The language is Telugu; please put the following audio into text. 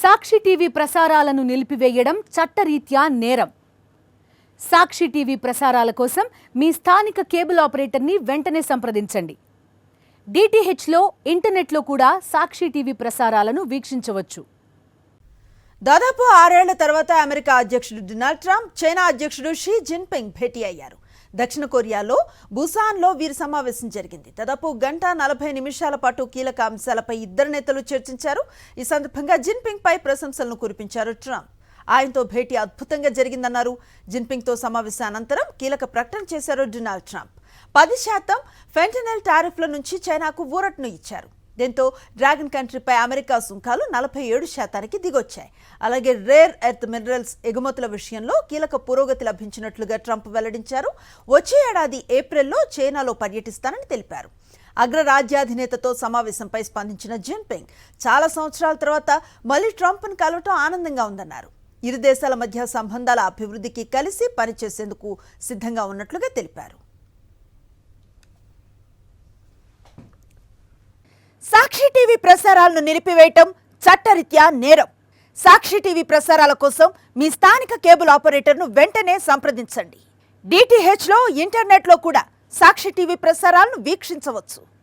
సాక్షి టీవీ ప్రసారాలను నిలిపివేయడం చట్టరీత్యా నేరం. సాక్షి టీవీ ప్రసారాల కోసం మీ స్థానిక కేబుల్ ఆపరేటర్ని వెంటనే సంప్రదించండి. డిటిహెచ్లో, ఇంటర్నెట్లో కూడా సాక్షి టీవీ ప్రసారాలను వీక్షించవచ్చు. దాదాపు 6 ఏళ్ల తర్వాత అమెరికా అధ్యక్షుడు డొనాల్డ్ ట్రంప్, చైనా అధ్యక్షుడు షీ జిన్పింగ్ భేటీ అయ్యారు. దక్షిణ కొరియాలో బుసాన్లో వీరి సమావేశం జరిగింది. దాదాపు 1:40 నిమిషాల పాటు కీలక అంశాలపై ఇద్దరు నేతలు చర్చించారు. ఈ సందర్భంగా జిన్పింగ్ పై ప్రశంసలను కురిపించారు ట్రంప్. ఆయనతో భేటీ అద్భుతంగా జరిగిందన్నారు. జిన్పింగ్తో సమావేశం అనంతరం కీలక ప్రకటన చేశారు డొనాల్డ్ ట్రంప్. 10% ఫెంటనల్ టారిఫ్ల నుంచి చైనాకు ఊరటను ఇచ్చారు. దీంతో డ్రాగన్ కంట్రీపై అమెరికా సుంకాలు 47% దిగొచ్చాయి. అలాగే రేర్ ఎర్త్ మినరల్స్ ఎగుమతుల విషయంలో కీలక పురోగతి లభించినట్లుగా ట్రంప్ వెల్లడించారు. వచ్చే ఏడాది ఏప్రిల్లో చైనాలో పర్యటిస్తానని తెలిపారు. అగ్రరాజ్యాధినేతతో సమావేశంపై స్పందించిన జిన్పింగ్, చాలా సంవత్సరాల తర్వాత మళ్లీ ట్రంప్ను కలవటం ఆనందంగా ఉందన్నారు. ఇరు దేశాల మధ్య సంబంధాల అభివృద్ధికి కలిసి పనిచేసేందుకు సిద్ధంగా ఉన్నట్లుగా తెలిపారు. సాక్షి టీవీ ప్రసారాలను నిలిపివేయటం చట్టరీత్యా నేరం. సాక్షి టీవీ ప్రసారాల కోసం మీ స్థానిక కేబుల్ ఆపరేటర్ను వెంటనే సంప్రదించండి. డిటిహెచ్లో, ఇంటర్నెట్లో కూడా సాక్షి టీవీ ప్రసారాలను వీక్షించవచ్చు.